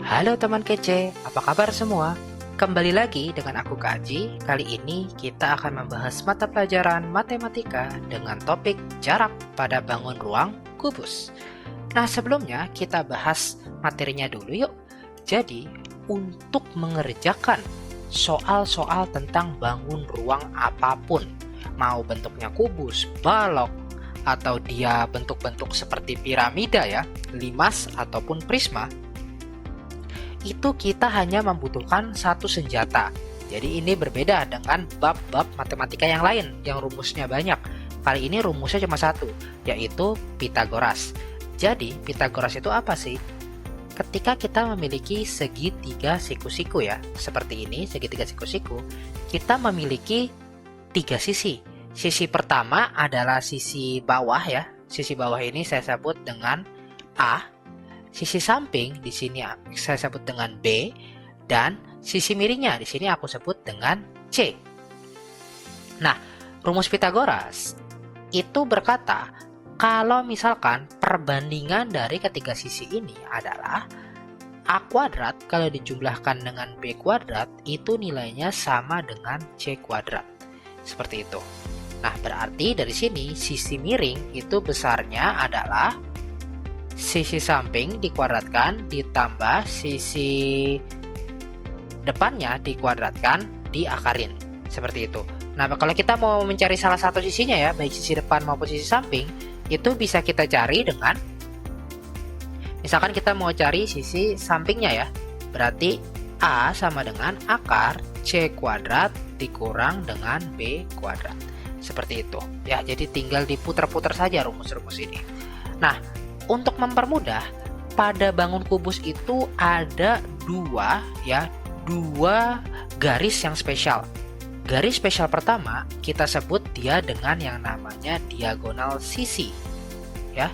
Halo teman kece, apa kabar semua? Kembali lagi dengan aku Kak Aji. Kali ini kita akan membahas mata pelajaran matematika dengan topik jarak pada bangun ruang kubus. Nah, sebelumnya kita bahas materinya dulu yuk. Jadi, untuk mengerjakan soal-soal tentang bangun ruang apapun, mau bentuknya kubus, balok, atau dia bentuk-bentuk seperti piramida ya, limas ataupun prisma, itu kita hanya membutuhkan satu senjata. Jadi ini berbeda dengan bab-bab matematika yang lain yang rumusnya banyak. Kali ini rumusnya cuma satu, yaitu Pitagoras. Jadi Pitagoras itu apa sih? Ketika kita memiliki segitiga siku-siku ya, seperti ini, segitiga siku-siku, kita memiliki tiga sisi. Sisi pertama adalah sisi bawah ya. Sisi bawah ini saya sebut dengan A. Sisi samping di sini saya sebut dengan B, dan sisi miringnya di sini aku sebut dengan C. Nah, rumus Pitagoras itu berkata kalau misalkan perbandingan dari ketiga sisi ini adalah A kuadrat kalau dijumlahkan dengan B kuadrat itu nilainya sama dengan C kuadrat. Seperti itu. Nah, berarti dari sini sisi miring itu besarnya adalah sisi samping dikuadratkan ditambah sisi depannya dikuadratkan diakarin. Seperti itu. Nah, kalau kita mau mencari salah satu sisinya ya, baik sisi depan maupun sisi samping, itu bisa kita cari dengan, misalkan kita mau cari sisi sampingnya ya, berarti A sama dengan akar C kuadrat dikurang dengan B kuadrat. Seperti itu. Ya, jadi tinggal diputar-putar saja rumus-rumus ini. Nah, untuk mempermudah, pada bangun kubus itu ada dua garis yang spesial. Garis spesial pertama kita sebut dia dengan yang namanya diagonal sisi. Ya.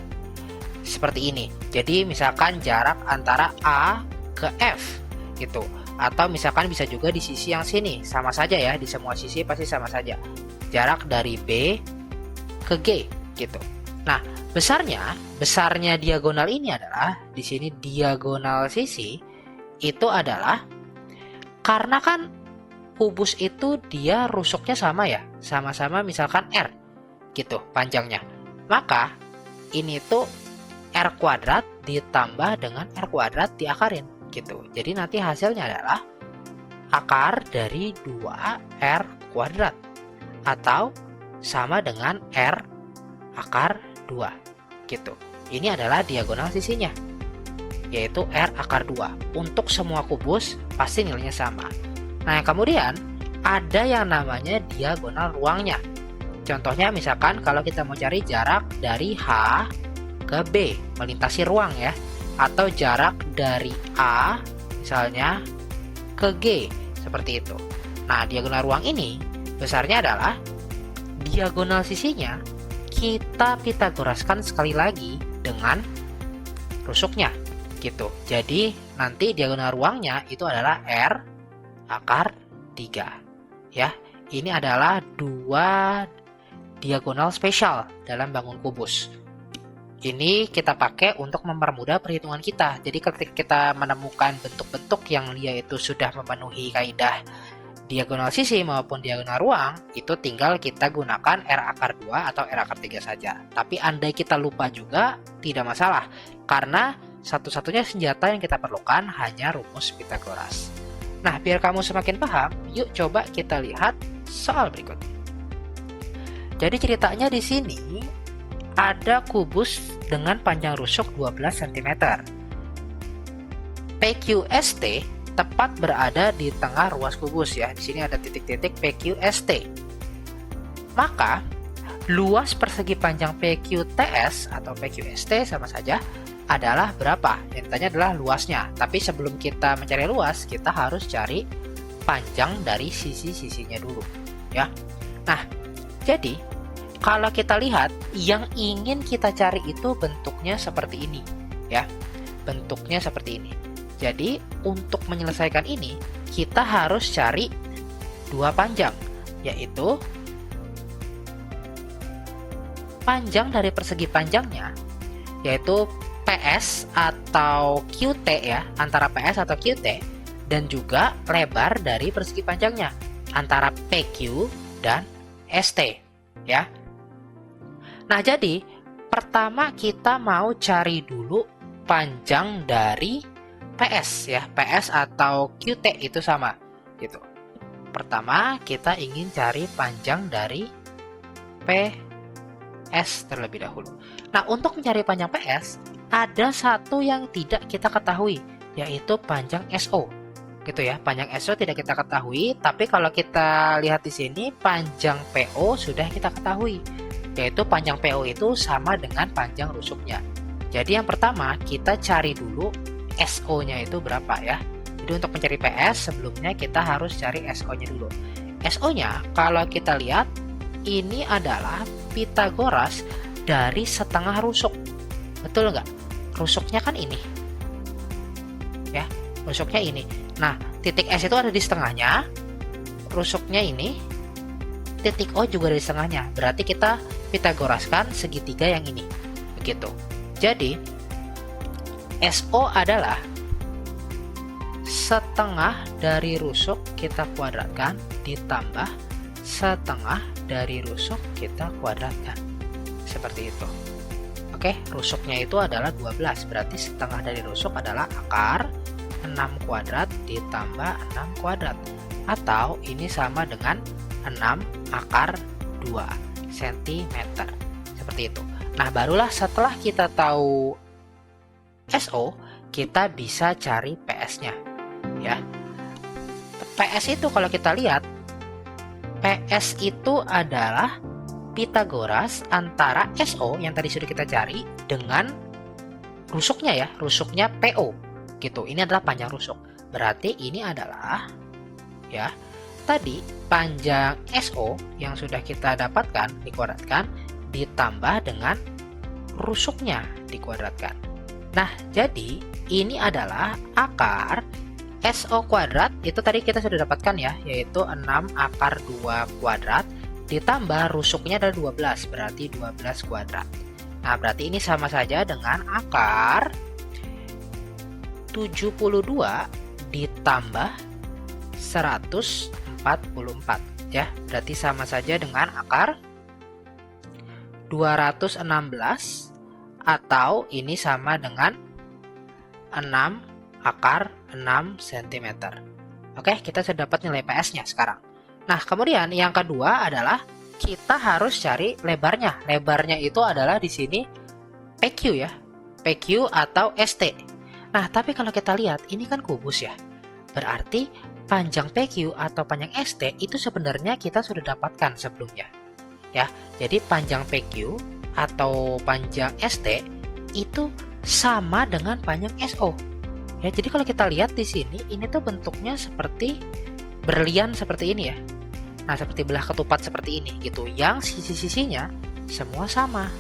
Seperti ini. Jadi misalkan jarak antara A ke F gitu. Atau misalkan bisa juga di sisi yang sini, sama saja ya, di semua sisi pasti sama saja. Jarak dari B ke G gitu. Nah, besarnya diagonal ini adalah di sini diagonal sisi itu adalah karena kan kubus itu dia rusuknya sama ya, sama-sama misalkan R gitu panjangnya. Maka ini tuh R kuadrat ditambah dengan R kuadrat diakarin gitu. Jadi nanti hasilnya adalah akar dari 2R kuadrat atau sama dengan R akar 2 gitu. Ini adalah diagonal sisinya, yaitu R akar 2. Untuk semua kubus pasti nilainya sama. Nah, kemudian ada yang namanya diagonal ruangnya. Contohnya misalkan kalau kita mau cari jarak dari H ke B melintasi ruang ya, atau jarak dari A misalnya ke G seperti itu. Nah, diagonal ruang ini besarnya adalah diagonal sisinya kita Pitagoraskan sekali lagi dengan rusuknya gitu. Jadi nanti diagonal ruangnya itu adalah R akar 3 ya. Ini adalah dua diagonal spesial dalam bangun kubus. Ini kita pakai untuk mempermudah perhitungan kita. Jadi ketika kita menemukan bentuk-bentuk yang dia itu sudah memenuhi kaidah diagonal sisi maupun diagonal ruang, itu tinggal kita gunakan R akar 2 atau R akar 3 saja. Tapi andai kita lupa juga, tidak masalah. Karena satu-satunya senjata yang kita perlukan hanya rumus Pitagoras. Nah, biar kamu semakin paham, yuk coba kita lihat soal berikut. Jadi ceritanya di sini ada kubus dengan panjang rusuk 12 cm. PQST tepat berada di tengah ruas kubus ya. Di sini ada titik-titik PQST. Maka luas persegi panjang PQTS atau PQST sama saja adalah berapa? Yang ditanya adalah luasnya. Tapi sebelum kita mencari luas, kita harus cari panjang dari sisi-sisinya dulu ya. Nah, jadi kalau kita lihat yang ingin kita cari itu bentuknya seperti ini ya. Bentuknya seperti ini. Jadi untuk menyelesaikan ini kita harus cari dua panjang, yaitu panjang dari persegi panjangnya, yaitu PS atau QT ya, antara PS atau QT, dan juga lebar dari persegi panjangnya antara PQ dan ST ya. Nah, jadi pertama kita mau cari dulu panjang dari PS ya, PS atau QT itu sama gitu. Pertama kita ingin cari panjang dari PS terlebih dahulu. Nah, untuk mencari panjang PS ada satu yang tidak kita ketahui, yaitu panjang SO gitu ya. Panjang SO tidak kita ketahui, tapi kalau kita lihat di sini panjang PO sudah kita ketahui, yaitu panjang PO itu sama dengan panjang rusuknya. Jadi yang pertama kita cari dulu SO-nya itu berapa ya. Jadi untuk mencari PS sebelumnya kita harus cari SO-nya dulu. SO-nya kalau kita lihat ini adalah Pitagoras dari setengah rusuk. Betul nggak? Rusuknya kan ini. Ya, rusuknya ini. Nah, titik S itu ada di setengahnya. Rusuknya ini. Titik O juga di setengahnya. Berarti kita Pitagoraskan segitiga yang ini. Begitu. Jadi, SO adalah setengah dari rusuk kita kuadratkan ditambah setengah dari rusuk kita kuadratkan. Seperti itu. Oke, rusuknya itu adalah 12. Berarti setengah dari rusuk adalah akar 6 kuadrat ditambah 6 kuadrat. Atau ini sama dengan 6 akar 2 cm. Seperti itu. Nah, barulah setelah kita tahu SO, kita bisa cari PS-nya. Ya. PS itu kalau kita lihat, PS itu adalah Pitagoras antara SO yang tadi sudah kita cari dengan rusuknya ya, rusuknya PO gitu. Ini adalah panjang rusuk. Berarti ini adalah ya, tadi panjang SO yang sudah kita dapatkan dikuadratkan ditambah dengan rusuknya dikuadratkan. Nah, jadi ini adalah akar SO kuadrat, itu tadi kita sudah dapatkan ya, yaitu 6 akar 2 kuadrat ditambah rusuknya adalah 12, berarti 12 kuadrat. Nah, berarti ini sama saja dengan akar 72 ditambah 144 ya, berarti sama saja dengan akar 216 atau ini sama dengan 6 akar 6 cm. Oke, kita sudah dapat nilai PS-nya sekarang. Nah, kemudian yang kedua adalah kita harus cari lebarnya. Lebarnya itu adalah di sini PQ ya. PQ atau ST. Nah, tapi kalau kita lihat ini kan kubus ya. Berarti panjang PQ atau panjang ST itu sebenarnya kita sudah dapatkan sebelumnya. Ya, jadi panjang PQ atau panjang ST itu sama dengan panjang SO. Ya, jadi kalau kita lihat di sini ini tuh bentuknya seperti berlian seperti ini ya. Nah, seperti belah ketupat seperti ini gitu. Yang sisi-sisinya semua sama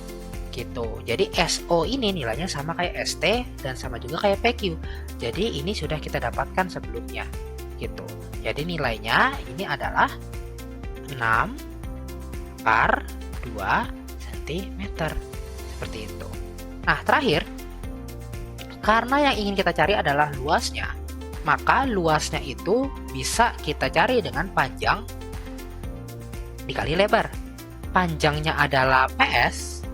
gitu. Jadi SO ini nilainya sama kayak ST dan sama juga kayak PQ. Jadi ini sudah kita dapatkan sebelumnya gitu. Jadi nilainya ini adalah 6 akar 2 cm. Seperti itu. Nah, terakhir, karena yang ingin kita cari adalah luasnya, maka luasnya itu bisa kita cari dengan panjang dikali lebar. Panjangnya adalah PS,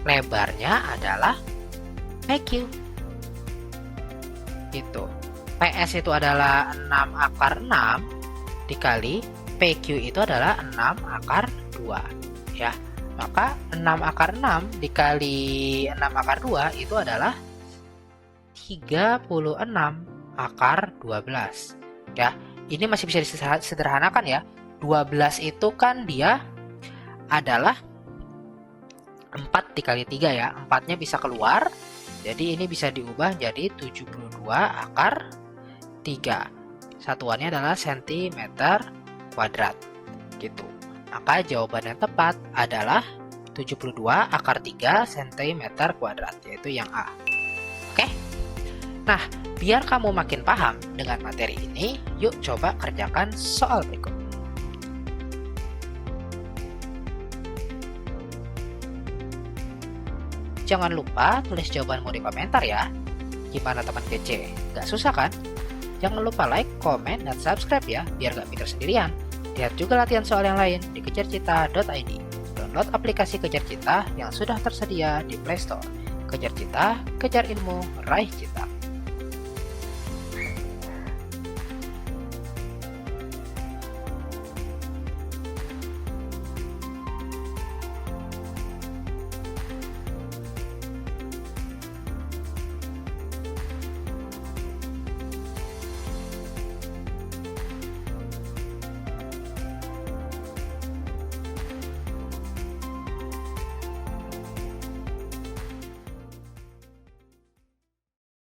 lebarnya adalah PQ. Gitu. PS itu adalah 6 akar 6 dikali PQ itu adalah 6 akar 2 ya. Maka 6 akar 6 dikali 6 akar 2 itu adalah 36 akar 12 ya. Ini masih bisa disederhanakan ya. 12 itu kan dia adalah 4 dikali 3 ya. 4-nya bisa keluar. Jadi ini bisa diubah jadi 72 akar 3. Satuannya adalah cm kuadrat gitu. Maka jawaban yang tepat adalah 72 akar 3 cm kuadrat, yaitu yang A. Oke? Nah, biar kamu makin paham dengan materi ini, yuk coba kerjakan soal berikut. Jangan lupa tulis jawabanmu di komentar ya. Gimana teman kece? Gak susah kan? Jangan lupa like, komen, dan subscribe ya, biar gak mikir sendirian. Lihat juga latihan soal yang lain di kejarcita.id. Download aplikasi Kejar Cita yang sudah tersedia di Play Store. Kejar Cita, kejar ilmu, raih cita.